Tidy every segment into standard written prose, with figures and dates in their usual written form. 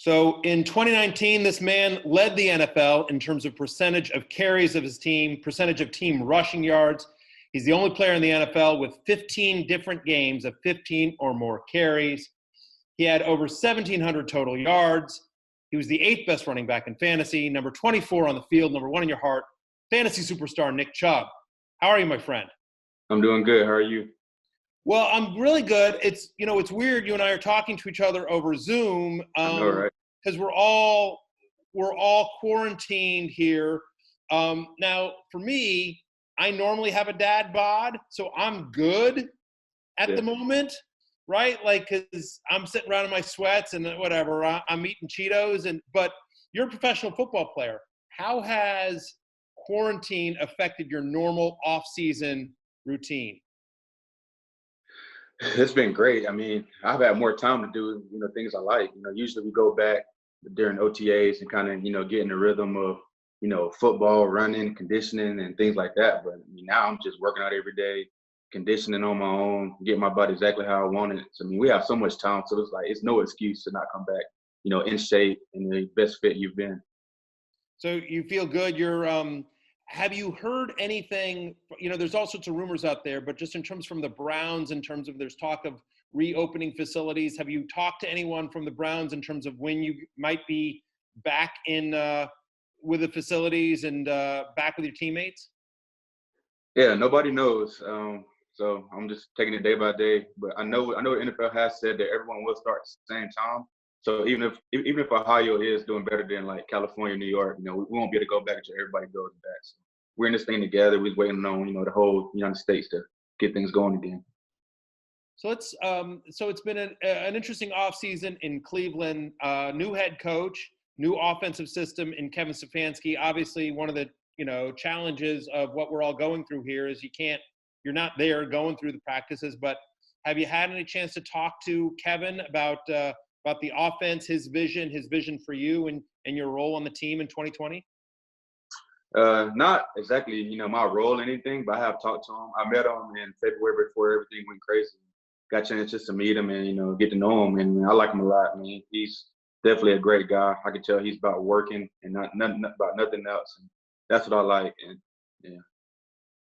So in 2019, this man led the NFL in terms of percentage of carries of his team, percentage of team rushing yards. He's the only player in the NFL with 15 different games of 15 or more carries. He had over 1,700 total yards. He was the 8th best running back in fantasy, number 24 on the field, number 1 in your heart, fantasy superstar Nick Chubb. How are you, my friend? I'm doing good. How are you? Well, I'm really good. It's weird. You and I are talking to each other over Zoom I know, right? because we're all quarantined here. Now, for me, I normally have a dad bod, so I'm good at the moment, right? Like, because I'm sitting around in my sweats and whatever. I'm eating Cheetos, but you're a professional football player. How has quarantine affected your normal off-season routine? It's been great. I mean, I've had more time to do, things I like. Usually we go back during OTAs and kind of, get in the rhythm of, football, running, conditioning, and things like that. But now I'm just working out every day, conditioning on my own, getting my body exactly how I want it. So, we have so much time. So it's no excuse to not come back, in shape and the best fit you've been. So you feel good. Have you heard anything? There's all sorts of rumors out there, but just in terms from the Browns, in terms of there's talk of reopening facilities. Have you talked to anyone from the Browns in terms of when you might be back in with the facilities and back with your teammates? Yeah, nobody knows. So I'm just taking it day by day. But I know the NFL has said that everyone will start at the same time. So even if Ohio is doing better than like California, New York, we won't be able to go back until everybody goes back. So we're in this thing together. We're waiting on the whole United States to get things going again. So it's been an interesting offseason in Cleveland. New head coach, new offensive system in Kevin Stefanski. Obviously, one of the challenges of what we're all going through here is you're not there going through the practices. But have you had any chance to talk to Kevin about the offense, his vision for you and your role on the team in 2020? Not exactly, my role or anything, but I have talked to him. I met him in February before everything went crazy. Got a chance just to meet him and, get to know him. And I like him a lot. He's definitely a great guy. I can tell he's about working and nothing about nothing else. And that's what I like. And yeah.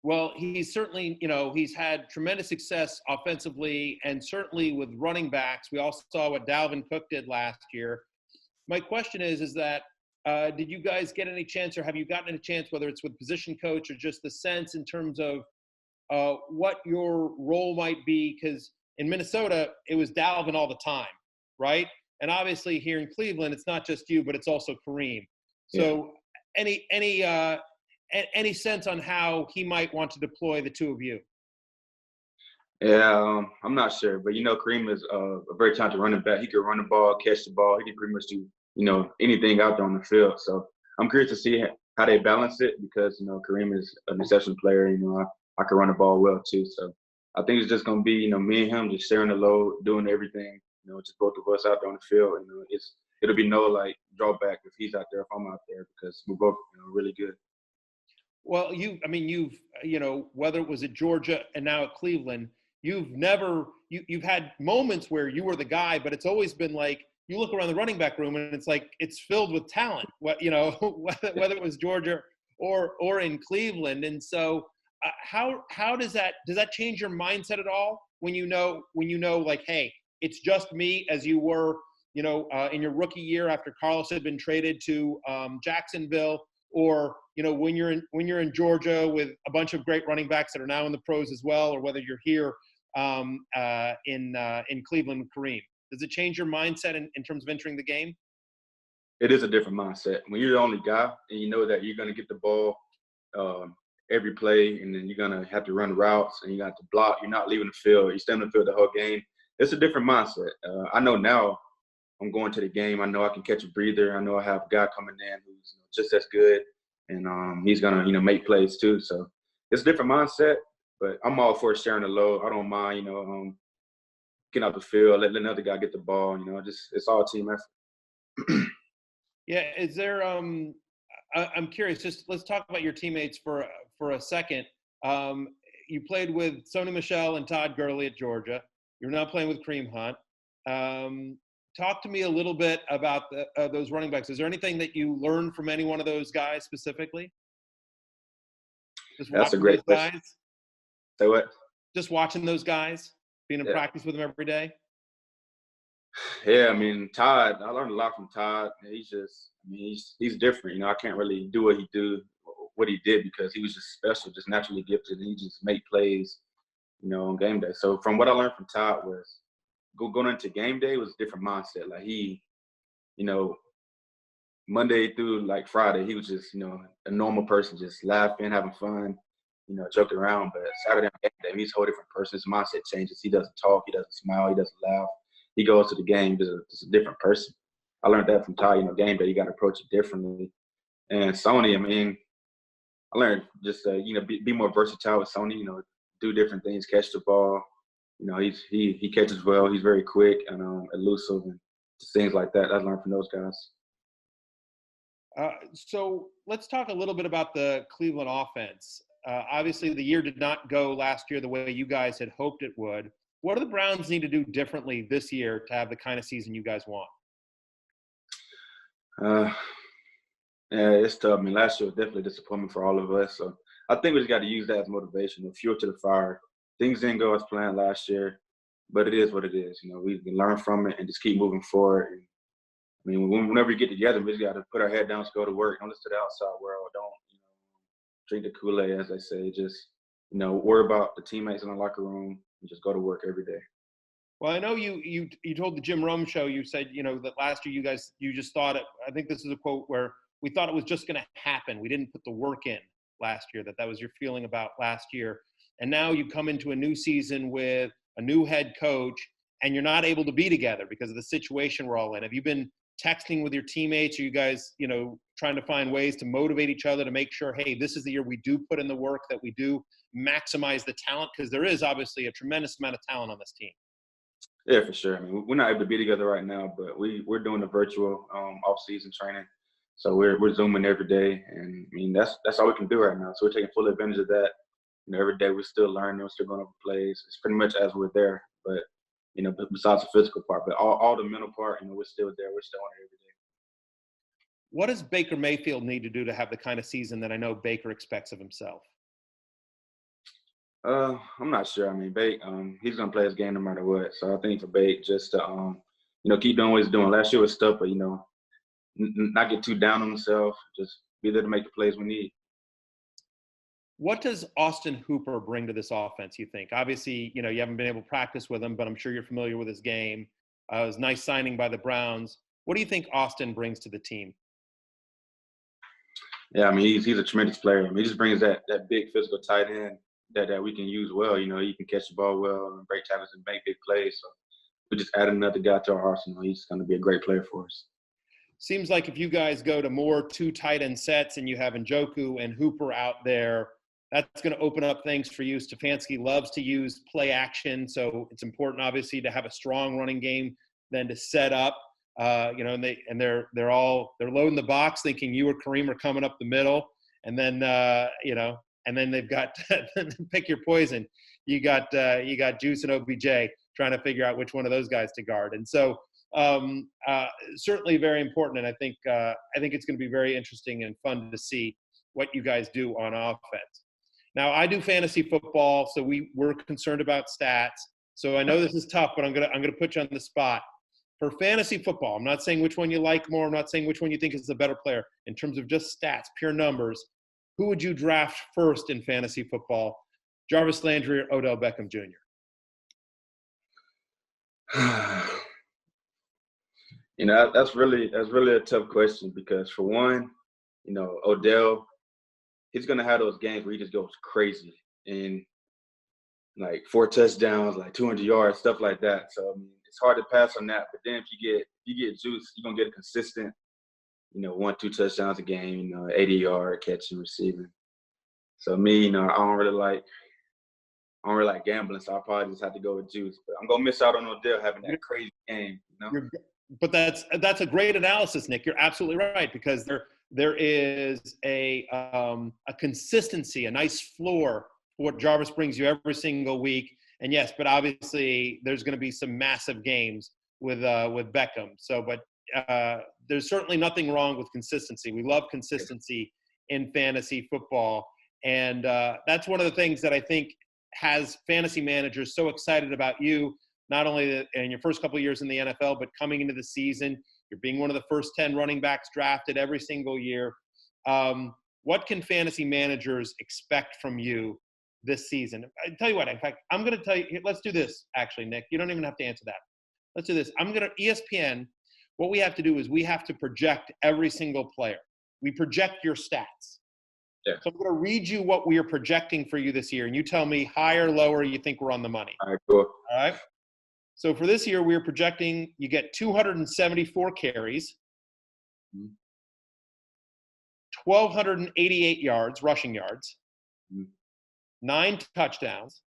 Well, he's certainly, he's had tremendous success offensively and certainly with running backs. We also saw what Dalvin Cook did last year. My question is that did you guys get any chance or have you gotten any chance, whether it's with position coach or just the sense in terms of what your role might be? Because in Minnesota, it was Dalvin all the time, right? And obviously here in Cleveland, it's not just you, but it's also Kareem. So any sense on how he might want to deploy the two of you? Yeah, I'm not sure, but Kareem is a very talented running back. He can run the ball, catch the ball. He can pretty much do anything out there on the field. So I'm curious to see how they balance it because Kareem is an exceptional player. I can run the ball well too. So I think it's just gonna be me and him just sharing the load, doing everything. Just both of us out there on the field. It'll be no like drawback if he's out there, if I'm out there, because we're both really good. Well, you've whether it was at Georgia and now at Cleveland, you've had moments where you were the guy, but it's always been like you look around the running back room and it's like it's filled with talent. Whether it was Georgia or in Cleveland, and so how does that change your mindset at all when you know like, hey, it's just me, as you were in your rookie year after Carlos had been traded to Jacksonville, or when you're in Georgia with a bunch of great running backs that are now in the pros as well, or whether you're here in Cleveland with Kareem. Does it change your mindset in terms of entering the game? It is a different mindset. When you're the only guy and you know that you're going to get the ball every play, and then you're going to have to run routes and you got to block, you're not leaving the field, you stay on the field the whole game. It's a different mindset. I know now I'm going to the game. I know I can catch a breather. I know I have a guy coming in who's just as good, and he's going to make plays too. So it's a different mindset, but I'm all for sharing the load. I don't mind, getting out the field, let another guy get the ball. It's all team effort. Yeah, is there? I'm curious. Just let's talk about your teammates for a second. You played with Sony Michel and Todd Gurley at Georgia. You're now playing with Kareem Hunt. talk to me a little bit about those running backs. Is there anything that you learned from any one of those guys specifically? Just That's a watching great those question. guys? Say what? Just watching those guys, being in Yeah. practice with them every day? Yeah, I mean, Todd, I learned a lot from Todd. He's different. You know, I can't really do what he did because he was just special, just naturally gifted, and he just made plays, you know, on game day. So from what I learned from Todd was going into game day was a different mindset. Like he, you know, Monday through like Friday, he was just, you know, a normal person, just laughing, having fun, you know, joking around. But Saturday on game day, he's a whole different person. His mindset changes. He doesn't talk. He doesn't smile. He doesn't laugh. He goes to the game just a different person. I learned that from Ty. You know, game day, you got to approach it differently. And Sony, I mean, I learned just, you know, be more versatile with Sony, you know, do different things, catch the ball. You know, he catches well. He's very quick and elusive and just things like that. I learned from those guys. So let's talk a little bit about the Cleveland offense. Obviously, the year did not go last year the way you guys had hoped it would. What do the Browns need to do differently this year to have the kind of season you guys want? Yeah, it's tough. I mean, last year was definitely a disappointment for all of us. So I think we just got to use that as motivation, the fuel to the fire. Things didn't go as planned last year, but it is what it is. You know, we can learn from it and just keep moving forward. And, I mean, whenever we get together, we just got to put our head down, just go to work. Don't listen to the outside world. Don't, you know, drink the Kool-Aid, as they say. Just, you know, worry about the teammates in the locker room and just go to work every day. Well, I know you told the Jim Rome show, you said, you know, that last year you just thought it, I think this is a quote where we thought it was just going to happen. We didn't put the work in last year, that was your feeling about last year. And now you come into a new season with a new head coach and you're not able to be together because of the situation we're all in. Have you been texting with your teammates? Are you guys, you know, trying to find ways to motivate each other to make sure, hey, this is the year we do put in the work, that we do maximize the talent? Because there is obviously a tremendous amount of talent on this team. Yeah, for sure. I mean, we're not able to be together right now, but we're doing the virtual off-season training. So we're Zooming every day, and I mean that's all we can do right now. So we're taking full advantage of that. You know, every day we're still learning, we're still going over plays. It's pretty much as we're there, but you know, besides the physical part, but all the mental part, you know, we're still there. We're still on it every day. What does Baker Mayfield need to do to have the kind of season that I know Baker expects of himself? I'm not sure. I mean, Bake, he's gonna play his game no matter what. So I think for Bake, just to you know, keep doing what he's doing. Last year was tough, but you know, not get too down on himself. Just be there to make the plays we need. What does Austin Hooper bring to this offense, you think? Obviously, you know, you haven't been able to practice with him, but I'm sure you're familiar with his game. It was a nice signing by the Browns. What do you think Austin brings to the team? Yeah, I mean, he's a tremendous player. I mean, he just brings that big physical tight end that we can use well. You know, he can catch the ball well and break tackles and make big plays. So we just added another guy to our arsenal. He's going to be a great player for us. Seems like if you guys go to more two tight end sets and you have Njoku and Hooper out there, that's going to open up things for you. Stefanski loves to use play action, so it's important, obviously, to have a strong running game than to set up. You know, and they're loading the box, thinking you or Kareem are coming up the middle, and then you know, and then they've got pick your poison. You got Juice and OBJ trying to figure out which one of those guys to guard, and so certainly very important. And I think it's going to be very interesting and fun to see what you guys do on offense. Now, I do fantasy football, so we're concerned about stats. So I know this is tough, but I'm gonna put you on the spot. For fantasy football, I'm not saying which one you like more. I'm not saying which one you think is the better player. In terms of just stats, pure numbers, who would you draft first in fantasy football, Jarvis Landry or Odell Beckham Jr.? You know, that's really a tough question because for one, you know, Odell, he's gonna have those games where he just goes crazy and like 4 touchdowns, like 200 yards, stuff like that. So I mean, it's hard to pass on that. But then if you get Juice, you're gonna get a consistent, you know, 1-2 touchdowns a game, you know, 80-yard catching, receiving. So me, you know, I don't really like gambling, so I probably just have to go with Juice. But I'm gonna miss out on Odell having that crazy game, you know. But that's a great analysis, Nick. You're absolutely right, because there is a consistency, a nice floor for what Jarvis brings you every single week. And yes, but obviously there's going to be some massive games Beckham. So, but there's certainly nothing wrong with consistency. We love consistency in fantasy football, and that's one of the things that I think has fantasy managers so excited about you. Not only in your first couple of years in the NFL, but coming into the season, you're being one of the first 10 running backs drafted every single year. What can fantasy managers expect from you this season? I tell you what, in fact, I'm going to tell you, let's do this actually, Nick. You don't even have to answer that. Let's do this. ESPN, what we have to do is we have to project every single player. We project your stats. Yeah. So I'm going to read you what we are projecting for you this year, and you tell me higher, lower, you think we're on the money. All right, cool. All right. So for this year, we're projecting you get 274 carries, 1,288 yards, rushing yards, 9 touchdowns.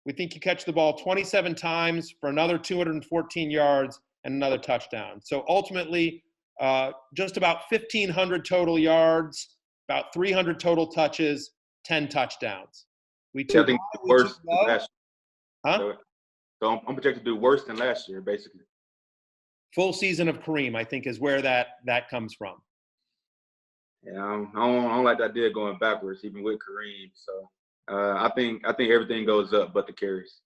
We think you catch the ball 27 times for another 214 yards and another touchdown. So ultimately, just about 1,500 total yards, about 300 total touches, 10 touchdowns. I think worse than last year. Huh? So I'm projected to do worse than last year, basically. Full season of Kareem, I think, is where that comes from. Yeah, I don't like the idea of going backwards, even with Kareem. So I think everything goes up but the carries.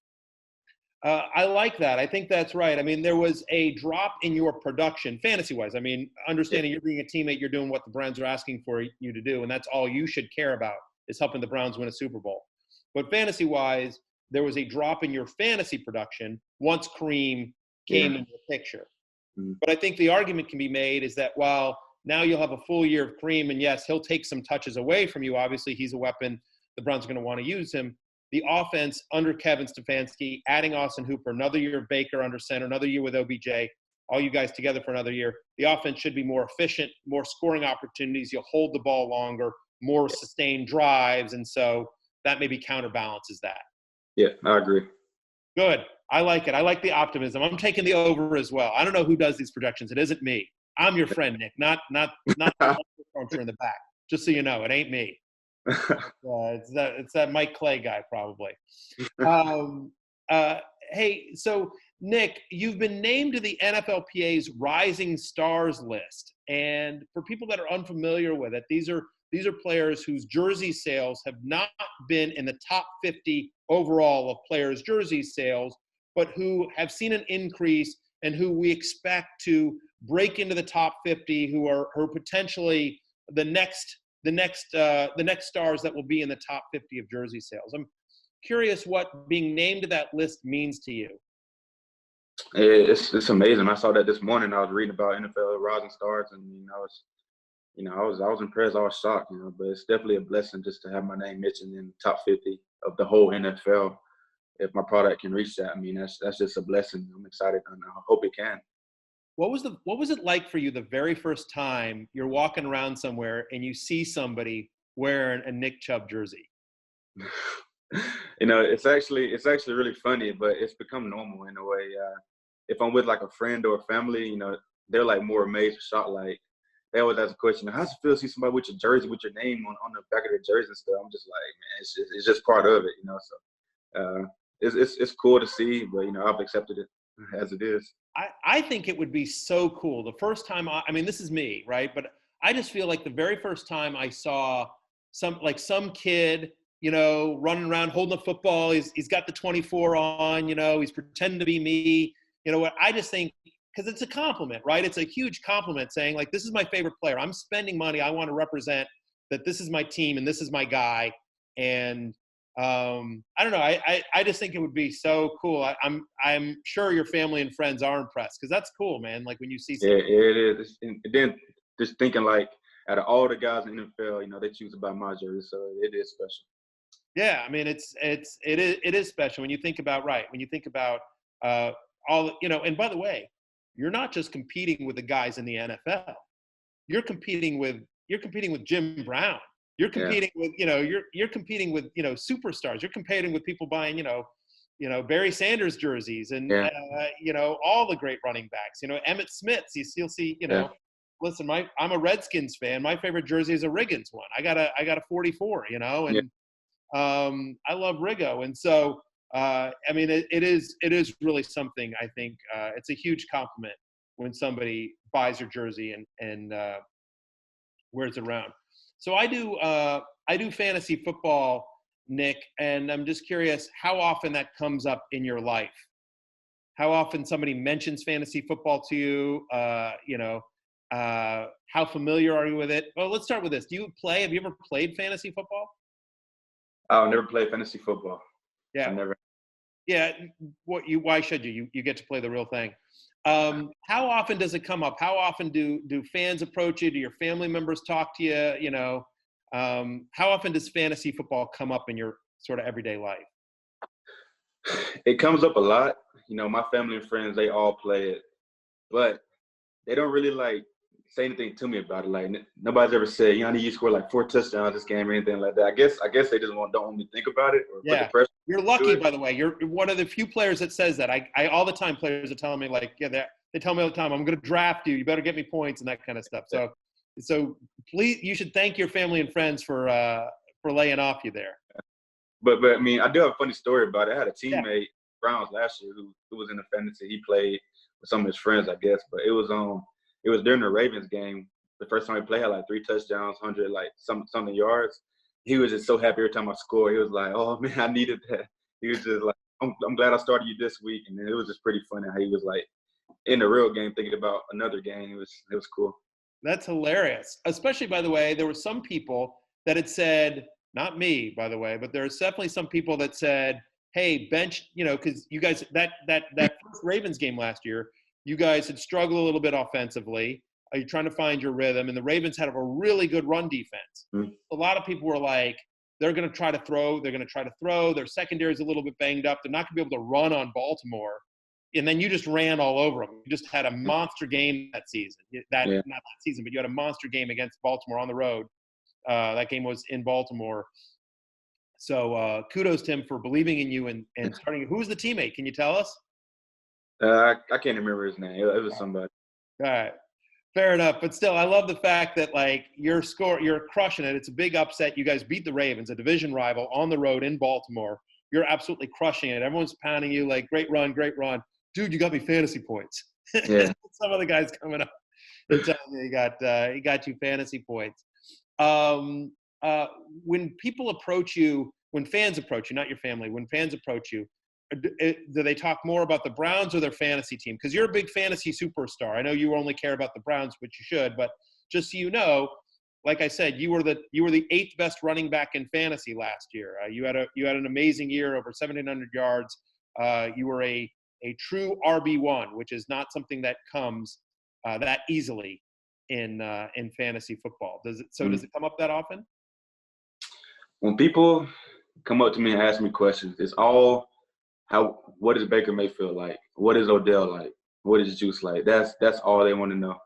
I like that. I think that's right. I mean, there was a drop in your production, fantasy-wise. I mean, understanding you're being a teammate, you're doing what the Browns are asking for you to do, and that's all you should care about is helping the Browns win a Super Bowl. But fantasy-wise, there was a drop in your fantasy production once Kareem came into the picture. Mm-hmm. But I think the argument can be made is that while now you'll have a full year of Kareem, and yes, he'll take some touches away from you. Obviously, he's a weapon. The Browns are going to want to use him. The offense under Kevin Stefanski, adding Austin Hooper, another year of Baker under center, another year with OBJ, all you guys together for another year. The offense should be more efficient, more scoring opportunities. You'll hold the ball longer, more sustained drives, and so that maybe counterbalances that. Yeah, I agree. Good. I like it. I like the optimism. I'm taking the over as well. I don't know who does these projections. It isn't me. I'm your friend, Nick, not the puncher in the back. Just so you know, it ain't me. It's that Mike Clay guy probably. Hey, so Nick, you've been named to the NFLPAs Rising Stars list, and for people that are unfamiliar with it, these are players whose jersey sales have not been in the top 50 overall of players' jersey sales, but who have seen an increase and who we expect to break into the top 50, who are potentially the next stars that will be in the top 50 of jersey sales. I'm curious what being named to that list means to you. It's amazing. I saw that this morning. I was reading about NFL Rising Stars, and I was impressed. I was shocked, but it's definitely a blessing just to have my name mentioned in the top 50 of the whole NFL. If my product can reach that, I mean, that's just a blessing. I'm excited, and I hope it can. What was it like for you the very first time you're walking around somewhere and you see somebody wearing a Nick Chubb jersey? It's actually really funny, but it's become normal in a way. If I'm with like a friend or a family, they're like more amazed or shocked. Like they always ask a question, "How's it feel to see somebody with your jersey, with your name on the back of their jersey and stuff?" I'm just like, man, it's just part of it, So it's cool to see, but I've accepted it as it is. I think it would be so cool. The first time, I mean, this is me, right? But I just feel like the very first time I saw some kid, running around holding a football, he's got the 24 on, he's pretending to be me. What I just think, because it's a compliment, right? It's a huge compliment saying, like, this is my favorite player. I'm spending money. I want to represent that this is my team and this is my guy. And I don't know. I just think it would be so cool. I'm sure your family and friends are impressed because that's cool, man. Like when you see something. Yeah, it is. And then just thinking like out of all the guys in the NFL, they choose to buy my jersey, so it is special. Yeah, I mean it is special when you think about all and by the way, you're not just competing with the guys in the NFL. You're competing with Jim Brown. You're competing with, you're competing with, superstars. You're competing with people buying, Barry Sanders jerseys and, all the great running backs, Emmitt Smiths. You'll see, listen, I'm a Redskins fan. My favorite jersey is a Riggins one. I got a 44, and I love Riggo. And so I mean, it is really something. I think it's a huge compliment when somebody buys your jersey and wears it around. So I do fantasy football, Nick, and I'm just curious how often that comes up in your life. How often somebody mentions fantasy football to you? How familiar are you with it? Well, let's start with this. Have you ever played fantasy football? I've never played fantasy football. Yeah. I never. Yeah. Why should you? You get to play the real thing. How often does it come up? How often do fans approach you? Do your family members talk to you? How often does fantasy football come up in your sort of everyday life? It comes up a lot. My family and friends, they all play it, but they don't really say anything to me about it. Like nobody's ever said, I need you to score like 4 touchdowns this game or anything like that. I guess they just don't want me to think about it or put the pressure. You're lucky, by the way. You're one of the few players that says that. I all the time players are telling me they tell me all the time, I'm going to draft you. You better get me points and that kind of stuff. So please, you should thank your family and friends for laying off you there. But I mean, I do have a funny story about it. I had a teammate, Browns last year, who was in the fantasy. He played with some of his friends, I guess. But it was during the Ravens game. The first time he played, had like 3 touchdowns, 100 something yards. He was just so happy every time I scored. He was like, "Oh man, I needed that." He was just like, "I'm glad I started you this week." And it was just pretty funny how he was like in the real game thinking about another game. It was cool. That's hilarious. Especially, by the way, there were some people that had said, not me, by the way, but there are definitely some people that said, hey, bench, because you guys, that first Ravens game last year, you guys had struggled a little bit offensively. You're trying to find your rhythm, and the Ravens had a really good run defense. Mm-hmm. A lot of people were like, they're going to try to throw. Their secondary is a little bit banged up. They're not going to be able to run on Baltimore. And then you just ran all over them. You just had a monster game that season. Not that season, but you had a monster game against Baltimore on the road. That game was in Baltimore. So kudos to him for believing in you and starting. Who was the teammate? Can you tell us? I can't remember his name. It was somebody. All right. Fair enough. But still, I love the fact that, you're crushing it. It's a big upset. You guys beat the Ravens, a division rival, on the road in Baltimore. You're absolutely crushing it. Everyone's pounding you like, great run. Dude, you got me fantasy points. Yeah. Some of the guys coming up and telling you he got you fantasy points. When people approach you, when fans approach you, not your family, when fans approach you, do they talk more about the Browns or their fantasy team? Because you're a big fantasy superstar. I know you only care about the Browns, which you should, but just so you know, like I said, you were the 8th best running back in fantasy last year. You had an amazing year, over 1,700 yards. You were a true RB1, which is not something that comes that easily in fantasy football. Does it come up that often? When people come up to me and ask me questions, it's all what is Baker Mayfield like? What is Odell like? What is Juice like? That's all they want to know.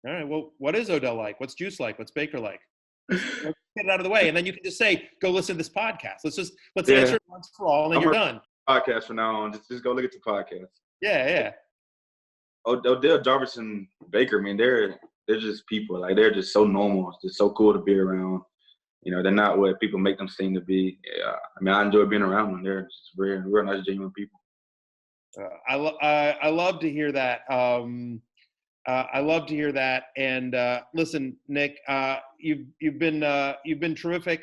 All right. Well, what is Odell like? What's Juice like? What's Baker like? Get it out of the way, and then you can just say, "Go listen to this podcast." Let's answer it once for all, and then you're done. Podcast from now on. Just go look at the podcast. Yeah. Odell, Jarvis, and Baker. I mean, they're just people. They're just so normal. It's just so cool to be around. They're not what people make them seem to be. Yeah, I mean, I enjoy being around them. They're just real nice, genuine people. I love to hear that. I love to hear that. And listen, Nick, you've been terrific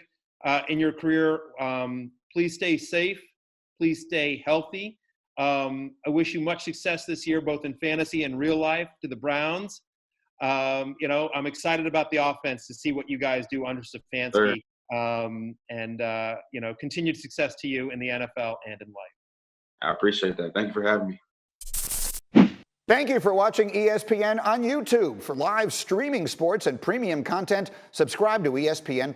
in your career. Please stay safe. Please stay healthy. I wish you much success this year, both in fantasy and real life, to the Browns. I'm excited about the offense to see what you guys do under Stefanski. Sure. Continued success to you in the NFL and in life. I appreciate that. Thank you for having me. Thank you for watching ESPN on YouTube. For live streaming sports and premium content, subscribe to ESPN+.